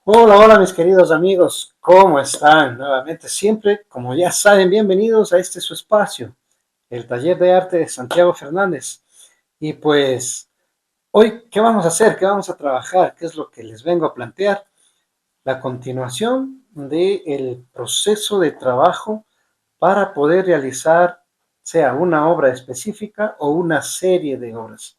Hola, hola mis queridos amigos, ¿cómo están? Nuevamente, siempre, como ya saben, bienvenidos a este su espacio, el taller de arte de Santiago Fernández. Y pues, hoy, ¿qué vamos a hacer? ¿Qué vamos a trabajar? ¿Qué es lo que les vengo a plantear? La continuación del proceso de trabajo para poder realizar, sea una obra específica o una serie de obras.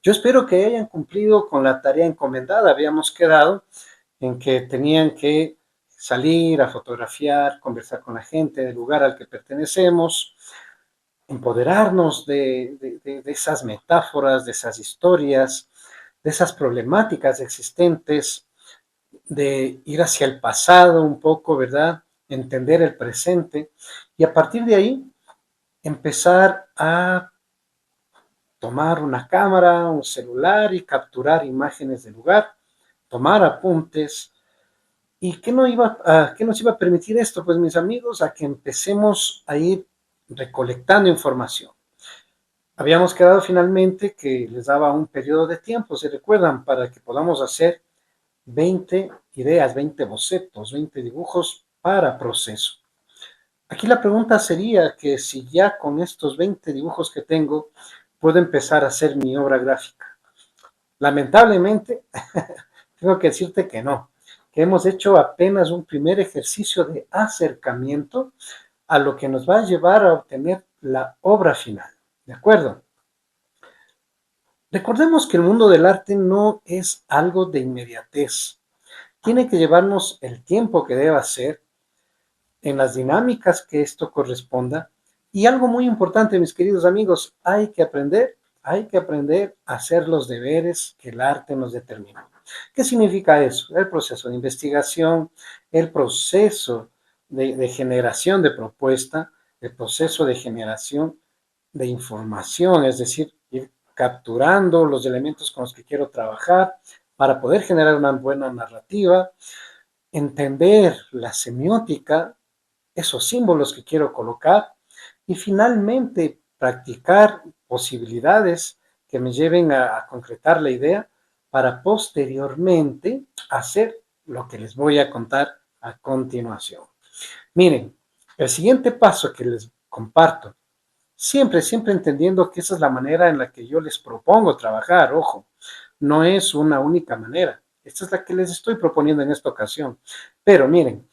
Yo espero que hayan cumplido con la tarea encomendada. Habíamos quedado en que tenían que salir a fotografiar, conversar con la gente del lugar al que pertenecemos, empoderarnos de esas metáforas, de esas historias, de esas problemáticas existentes, de ir hacia el pasado un poco, ¿verdad? Entender el presente y a partir de ahí empezar a tomar una cámara, un celular y capturar imágenes del lugar, tomar apuntes. ¿Y qué nos iba a permitir esto? Pues mis amigos, a que empecemos a ir recolectando información. Habíamos quedado finalmente que les daba un periodo de tiempo, ¿se recuerdan? Para que podamos hacer 20 ideas, 20 bocetos, 20 dibujos para proceso. Aquí la pregunta sería que si ya con estos 20 dibujos que tengo, puedo empezar a hacer mi obra gráfica. Lamentablemente, tengo que decirte que no, que hemos hecho apenas un primer ejercicio de acercamiento a lo que nos va a llevar a obtener la obra final. ¿De acuerdo? Recordemos que el mundo del arte no es algo de inmediatez. Tiene que llevarnos el tiempo que deba ser en las dinámicas que esto corresponda. Y algo muy importante, mis queridos amigos, hay que aprender a hacer los deberes que el arte nos determina. ¿Qué significa eso? El proceso de investigación, el proceso de generación de propuesta, el proceso de generación de información, es decir, ir capturando los elementos con los que quiero trabajar para poder generar una buena narrativa, entender la semiótica, esos símbolos que quiero colocar y finalmente practicar posibilidades que me lleven a concretar la idea para posteriormente hacer lo que les voy a contar a continuación. Miren, el siguiente paso que les comparto, siempre entendiendo que esa es la manera en la que yo les propongo trabajar, ojo, no es una única manera, esta es la que les estoy proponiendo en esta ocasión. Pero miren,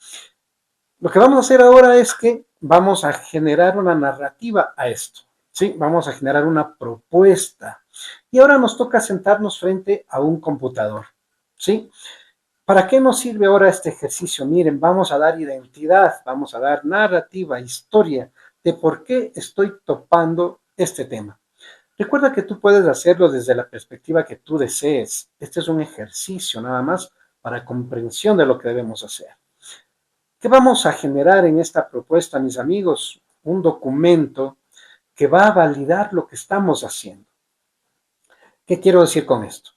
lo que vamos a hacer ahora es que vamos a generar una narrativa a esto, ¿sí? Vamos a generar una propuesta. Y ahora nos toca sentarnos frente a un computador, ¿sí? ¿Para qué nos sirve ahora este ejercicio? Miren, vamos a dar identidad, vamos a dar narrativa, historia de por qué estoy topando este tema. Recuerda que tú puedes hacerlo desde la perspectiva que tú desees. Este es un ejercicio nada más para comprensión de lo que debemos hacer. ¿Qué vamos a generar en esta propuesta, mis amigos? Un documento que va a validar lo que estamos haciendo. ¿Qué quiero decir con esto?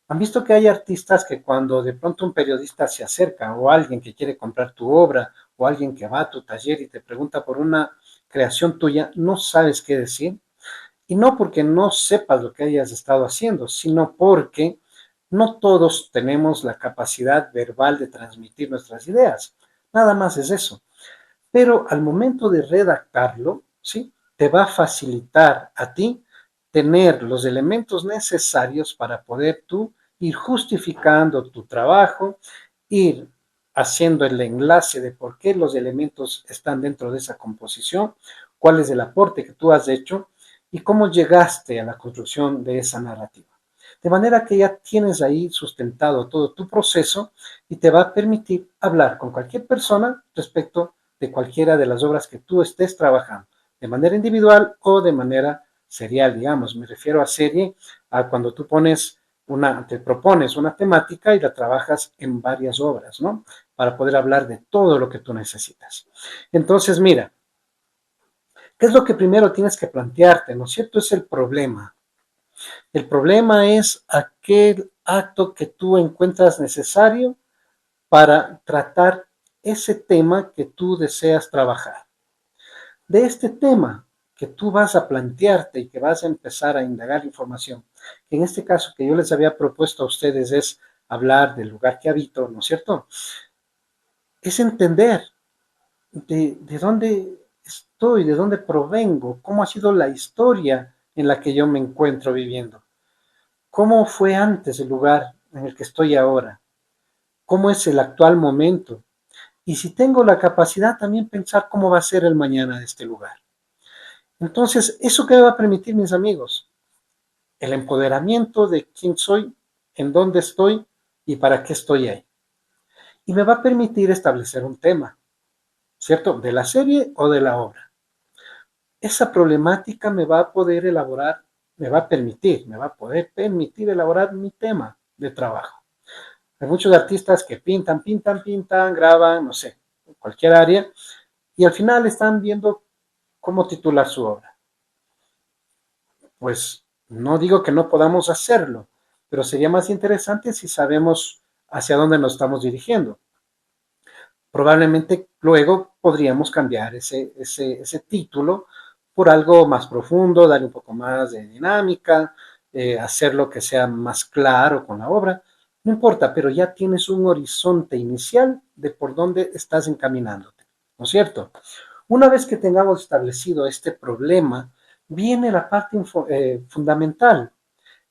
Han visto que hay artistas que cuando de pronto un periodista se acerca o alguien que quiere comprar tu obra o alguien que va a tu taller y te pregunta por una creación tuya, no sabes qué decir. Y no porque no sepas lo que hayas estado haciendo, sino porque no todos tenemos la capacidad verbal de transmitir nuestras ideas. Nada más es eso. Pero al momento de redactarlo, ¿sí? Te va a facilitar a ti tener los elementos necesarios para poder tú ir justificando tu trabajo, ir haciendo el enlace de por qué los elementos están dentro de esa composición, cuál es el aporte que tú has hecho y cómo llegaste a la construcción de esa narrativa. De manera que ya tienes ahí sustentado todo tu proceso y te va a permitir hablar con cualquier persona respecto de cualquiera de las obras que tú estés trabajando, de manera individual o de manera serial, digamos. Me refiero a serie, a cuando tú te propones una temática y la trabajas en varias obras, ¿no? Para poder hablar de todo lo que tú necesitas. Entonces, mira, ¿qué es lo que primero tienes que plantearte? ¿No es cierto? Es el problema. El problema es aquel acto que tú encuentras necesario para tratar ese tema que tú deseas trabajar. De este tema que tú vas a plantearte y que vas a empezar a indagar información, que en este caso que yo les había propuesto a ustedes es hablar del lugar que habito, ¿no es cierto? Es entender de dónde estoy, de dónde provengo, cómo ha sido la historia en la que yo me encuentro viviendo, cómo fue antes el lugar en el que estoy ahora, cómo es el actual momento. Y si tengo la capacidad, también pensar cómo va a ser el mañana de este lugar. Entonces, ¿eso qué me va a permitir, mis amigos? El empoderamiento de quién soy, en dónde estoy y para qué estoy ahí. Y me va a permitir establecer un tema, ¿cierto? De la serie o de la obra. Esa problemática me va a poder elaborar, me va a poder permitir elaborar mi tema de trabajo. Hay muchos artistas que pintan, graban, no sé, en cualquier área, y al final están viendo cómo titular su obra. Pues no digo que no podamos hacerlo, pero sería más interesante si sabemos hacia dónde nos estamos dirigiendo. Probablemente luego podríamos cambiar ese título por algo más profundo, darle un poco más de dinámica, hacerlo que sea más claro con la obra. No importa, pero ya tienes un horizonte inicial de por dónde estás encaminándote, ¿no es cierto? Una vez que tengamos establecido este problema, viene la parte fundamental.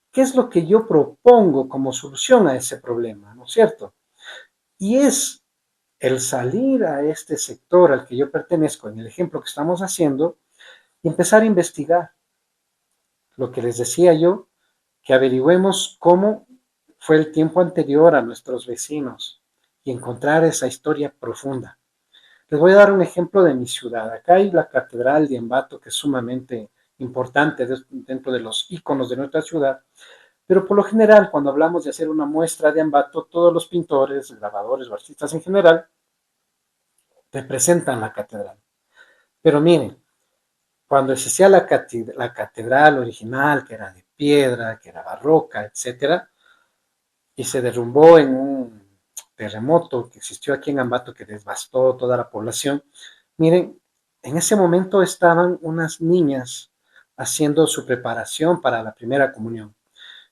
¿Qué es lo que yo propongo como solución a ese problema? ¿No es cierto? Y es el salir a este sector al que yo pertenezco, en el ejemplo que estamos haciendo, y empezar a investigar lo que les decía yo, que averigüemos cómo fue el tiempo anterior a nuestros vecinos y encontrar esa historia profunda. Les voy a dar un ejemplo de mi ciudad. Acá hay la Catedral de Ambato, que es sumamente importante dentro de los íconos de nuestra ciudad, pero por lo general, cuando hablamos de hacer una muestra de Ambato, todos los pintores, grabadores o artistas en general representan la catedral. Pero miren, cuando se hacía la catedral original, que era de piedra, que era barroca, etcétera, y se derrumbó en un terremoto que existió aquí en Ambato que devastó toda la población, miren, en ese momento estaban unas niñas haciendo su preparación para la primera comunión.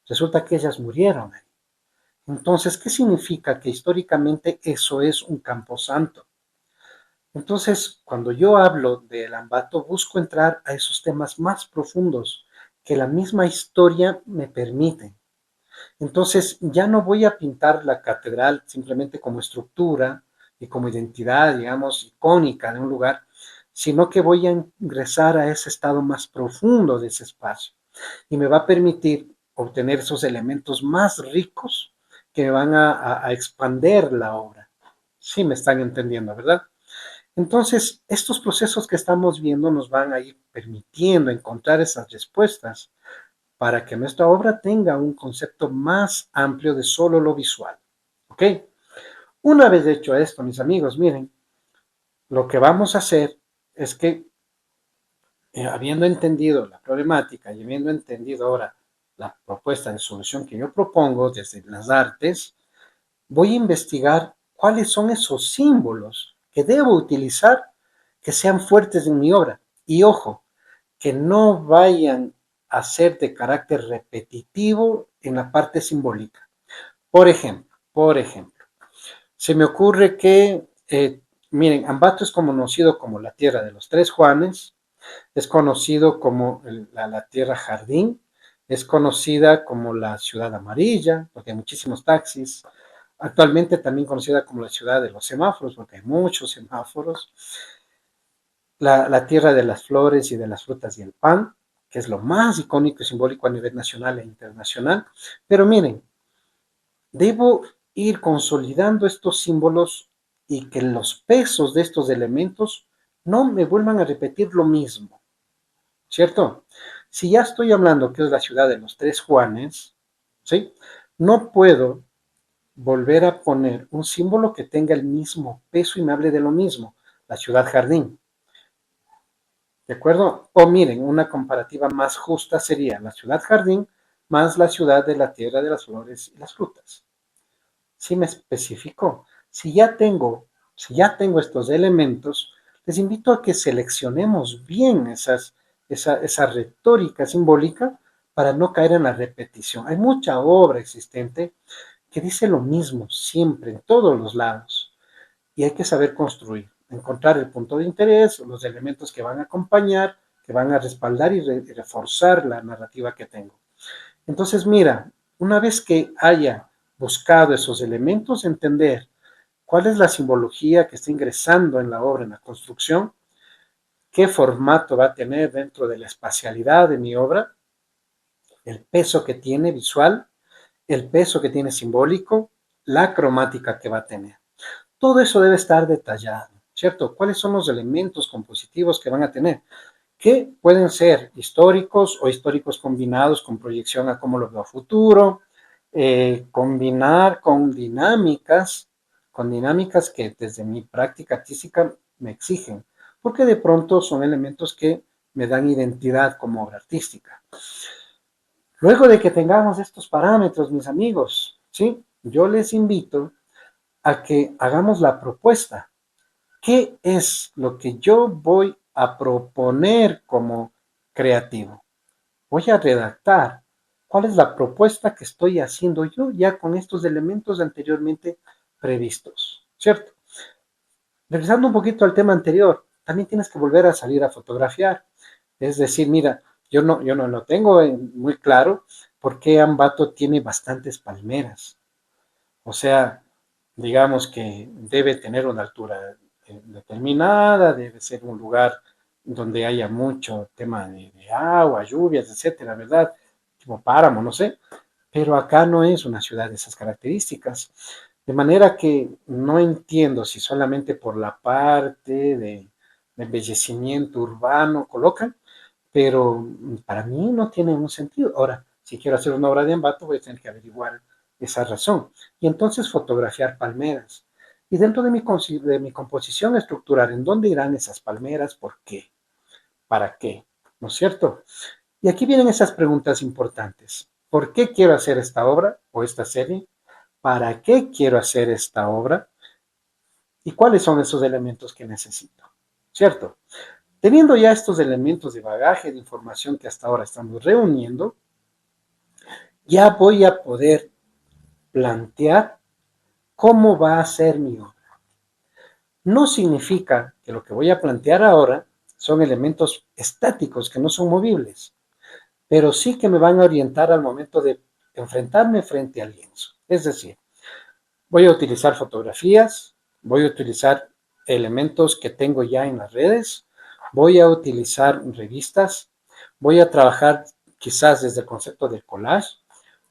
Resulta que ellas murieron. Entonces, ¿qué significa? Que históricamente eso es un camposanto. Entonces, cuando yo hablo del Ambato, busco entrar a esos temas más profundos que la misma historia me permite. Entonces, ya no voy a pintar la catedral simplemente como estructura y como identidad, digamos, icónica de un lugar, sino que voy a ingresar a ese estado más profundo de ese espacio y me va a permitir obtener esos elementos más ricos que me van a expander la obra. Sí, me están entendiendo, ¿verdad? Entonces, estos procesos que estamos viendo nos van a ir permitiendo encontrar esas respuestas para que nuestra obra tenga un concepto más amplio de solo lo visual. ¿Ok? Una vez hecho esto, mis amigos, miren, lo que vamos a hacer es que, habiendo entendido la problemática y habiendo entendido ahora la propuesta de solución que yo propongo desde las artes, voy a investigar cuáles son esos símbolos que debo utilizar que sean fuertes en mi obra. Y ojo, que no vayan a ser de carácter repetitivo en la parte simbólica. Por ejemplo, se me ocurre que, miren, Ambato es conocido como la tierra de los tres Juanes, es conocido como la tierra jardín, es conocida como la ciudad amarilla, porque hay muchísimos taxis, actualmente también conocida como la ciudad de los semáforos, porque hay muchos semáforos, la tierra de las flores y de las frutas y el pan, que es lo más icónico y simbólico a nivel nacional e internacional. Pero miren, debo ir consolidando estos símbolos y que los pesos de estos elementos no me vuelvan a repetir lo mismo, ¿cierto? Si ya estoy hablando que es la ciudad de los tres Juanes, ¿sí? No puedo volver a poner un símbolo que tenga el mismo peso y me hable de lo mismo, la ciudad jardín. ¿De acuerdo? O miren, una comparativa más justa sería la ciudad jardín más la ciudad de la tierra de las flores y las frutas. ¿Sí me especificó? Si ya tengo estos elementos, les invito a que seleccionemos bien esa retórica simbólica para no caer en la repetición. Hay mucha obra existente que dice lo mismo siempre, en todos los lados. Y hay que saber construir, encontrar el punto de interés, los elementos que van a acompañar, que van a respaldar y reforzar la narrativa que tengo. Entonces, mira, una vez que haya buscado esos elementos, entender cuál es la simbología que está ingresando en la obra, en la construcción, qué formato va a tener dentro de la espacialidad de mi obra, el peso que tiene visual, el peso que tiene simbólico, la cromática que va a tener. Todo eso debe estar detallado, ¿cierto? ¿Cuáles son los elementos compositivos que van a tener? Que pueden ser históricos o históricos combinados con proyección a cómo lo veo a futuro, combinar con dinámicas que desde mi práctica artística me exigen, porque de pronto son elementos que me dan identidad como obra artística. Luego de que tengamos estos parámetros, mis amigos, ¿sí? Yo les invito a que hagamos la propuesta. ¿Qué es lo que yo voy a proponer como creativo? Voy a redactar cuál es la propuesta que estoy haciendo yo ya con estos elementos anteriormente previstos, ¿cierto? Regresando un poquito al tema anterior, también tienes que volver a salir a fotografiar. Es decir, mira, yo no lo tengo muy claro por qué Ambato tiene bastantes palmeras. O sea, digamos que debe tener una altura determinada, debe ser un lugar donde haya mucho tema de agua, lluvias, etcétera, ¿verdad? Tipo páramo, no sé. Pero acá no es una ciudad de esas características. De manera que no entiendo si solamente por la parte de embellecimiento urbano colocan, pero para mí no tiene un sentido. Ahora, si quiero hacer una obra de Ambato, voy a tener que averiguar esa razón. Y entonces fotografiar palmeras. Y dentro de mi composición estructural, ¿en dónde irán esas palmeras? ¿Por qué? ¿Para qué? ¿No es cierto? Y aquí vienen esas preguntas importantes. ¿Por qué quiero hacer esta obra o esta serie? ¿Para qué quiero hacer esta obra? ¿Y cuáles son esos elementos que necesito? ¿Cierto? Teniendo ya estos elementos de bagaje de información que hasta ahora estamos reuniendo, ya voy a poder plantear cómo va a ser mi obra. No significa que lo que voy a plantear ahora son elementos estáticos que no son movibles, pero sí que me van a orientar al momento de enfrentarme frente al lienzo. Es decir, voy a utilizar fotografías, voy a utilizar elementos que tengo ya en las redes, voy a utilizar revistas, voy a trabajar quizás desde el concepto del collage,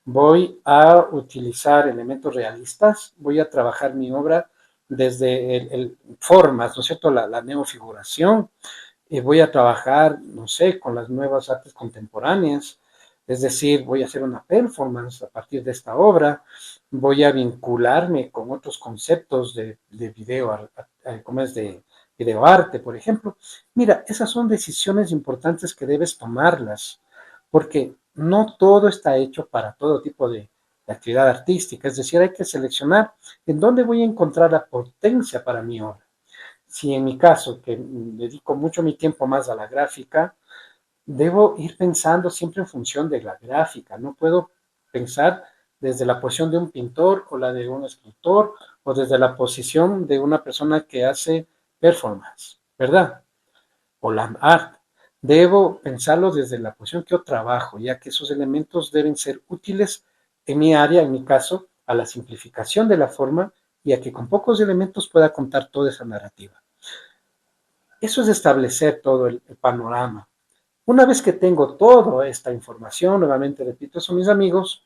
voy a utilizar elementos realistas, voy a trabajar mi obra desde formas, ¿no es cierto? La neofiguración, voy a trabajar, no sé, con las nuevas artes contemporáneas, es decir, voy a hacer una performance a partir de esta obra, voy a vincularme con otros conceptos de video, como es de videoarte, por ejemplo. Mira, esas son decisiones importantes que debes tomarlas, porque no todo está hecho para todo tipo de actividad artística, es decir, hay que seleccionar en dónde voy a encontrar la potencia para mi obra. Si en mi caso, que dedico mucho mi tiempo más a la gráfica, debo ir pensando siempre en función de la gráfica. No puedo pensar desde la posición de un pintor o la de un escritor o desde la posición de una persona que hace performance, ¿verdad? O la art. Debo pensarlo desde la posición que yo trabajo, ya que esos elementos deben ser útiles en mi área, en mi caso, a la simplificación de la forma y a que con pocos elementos pueda contar toda esa narrativa. Eso es establecer todo el panorama. Una vez que tengo toda esta información, nuevamente repito eso, mis amigos,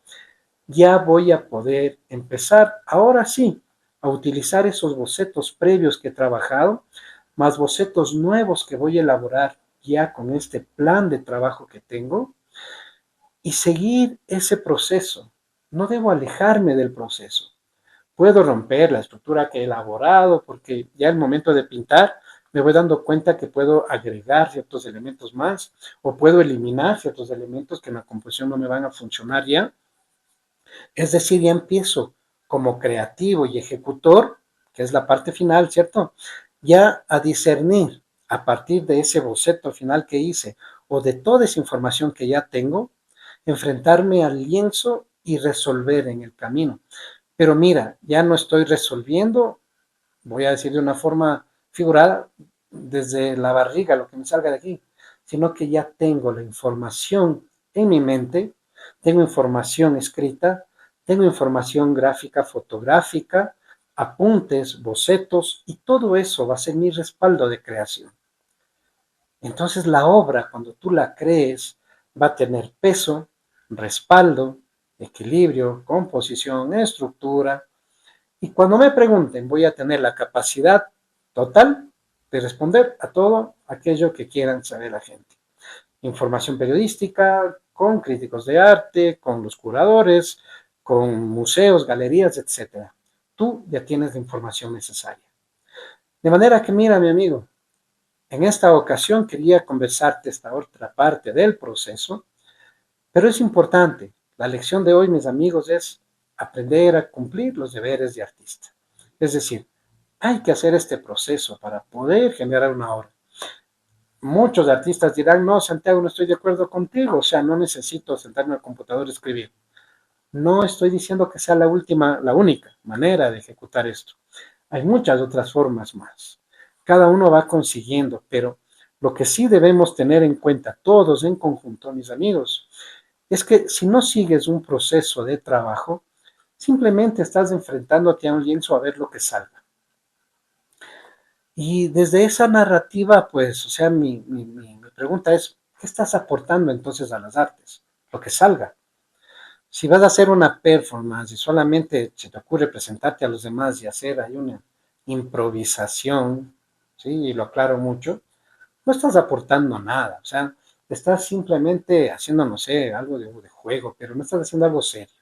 ya voy a poder empezar, ahora sí, a utilizar esos bocetos previos que he trabajado, más bocetos nuevos que voy a elaborar ya con este plan de trabajo que tengo, y seguir ese proceso. No debo alejarme del proceso. Puedo romper la estructura que he elaborado porque ya el momento de pintar me voy dando cuenta que puedo agregar ciertos elementos más o puedo eliminar ciertos elementos que en la composición no me van a funcionar ya. Es decir, ya empiezo como creativo y ejecutor, que es la parte final, ¿cierto? Ya a discernir a partir de ese boceto final que hice o de toda esa información que ya tengo, enfrentarme al lienzo y resolver en el camino. pero mira, ya no estoy resolviendo, voy a decir de una forma figurada, desde la barriga, lo que me salga de aquí, sino que ya tengo la información en mi mente, tengo información escrita, tengo información gráfica, fotográfica, apuntes, bocetos, y todo eso va a ser mi respaldo de creación. Entonces la obra, cuando tú la crees, va a tener peso, respaldo, equilibrio, composición, estructura, y cuando me pregunten, voy a tener la capacidad total de responder a todo aquello que quieran saber la gente. Información periodística, con críticos de arte, con los curadores, con museos, galerías, etcétera. Tú ya tienes la información necesaria. De manera que, mira, mi amigo, en esta ocasión quería conversarte esta otra parte del proceso, pero es importante. La lección de hoy, mis amigos, es aprender a cumplir los deberes de artista. Es decir, hay que hacer este proceso para poder generar una obra. Muchos artistas dirán, no, Santiago, no estoy de acuerdo contigo, o sea, no necesito sentarme al computador y escribir. No estoy diciendo que sea la última, la única manera de ejecutar esto. Hay muchas otras formas más. Cada uno va consiguiendo, pero lo que sí debemos tener en cuenta todos en conjunto, mis amigos, es que si no sigues un proceso de trabajo, simplemente estás enfrentándote a un lienzo a ver lo que salga. Y desde esa narrativa, pues, o sea, mi pregunta es, ¿qué estás aportando entonces a las artes? Lo que salga. Si vas a hacer una performance y solamente se te ocurre presentarte a los demás y hacer ahí una improvisación, ¿sí? Y lo aclaro mucho, no estás aportando nada, o sea, estás simplemente haciendo, no sé, algo de juego, pero no estás haciendo algo serio.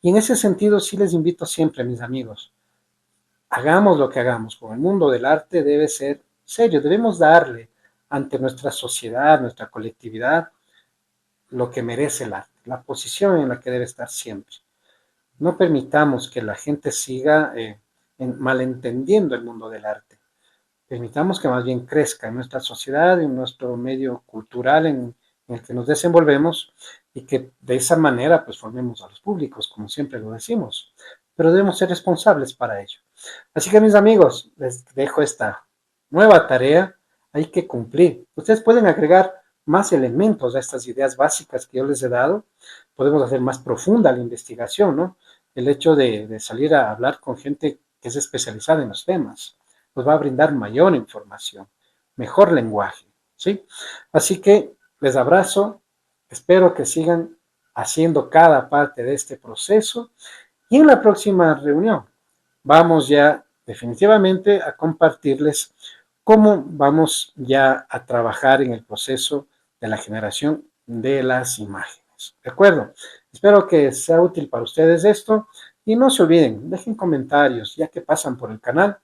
Y en ese sentido sí les invito siempre, mis amigos, hagamos lo que hagamos, con el mundo del arte debe ser serio, debemos darle ante nuestra sociedad, nuestra colectividad, lo que merece el arte, la posición en la que debe estar siempre. No permitamos que la gente siga malentendiendo el mundo del arte. Permitamos que más bien crezca en nuestra sociedad, en nuestro medio cultural en el que nos desenvolvemos y que de esa manera pues formemos a los públicos, como siempre lo decimos. Pero debemos ser responsables para ello. Así que mis amigos, les dejo esta nueva tarea, hay que cumplir. Ustedes pueden agregar más elementos a estas ideas básicas que yo les he dado, podemos hacer más profunda la investigación, ¿no? El hecho de salir a hablar con gente que es especializada en los temas, nos va a brindar mayor información, mejor lenguaje, ¿sí? Así que les abrazo, espero que sigan haciendo cada parte de este proceso y en la próxima reunión vamos ya definitivamente a compartirles cómo vamos ya a trabajar en el proceso de la generación de las imágenes. ¿De acuerdo? Espero que sea útil para ustedes esto y no se olviden, dejen comentarios ya que pasan por el canal.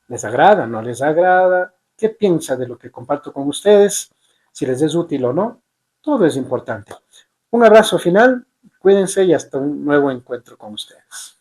¿Les agrada? ¿No les agrada? ¿Qué piensa de lo que comparto con ustedes? Si les es útil o no, todo es importante. Un abrazo final, cuídense y hasta un nuevo encuentro con ustedes.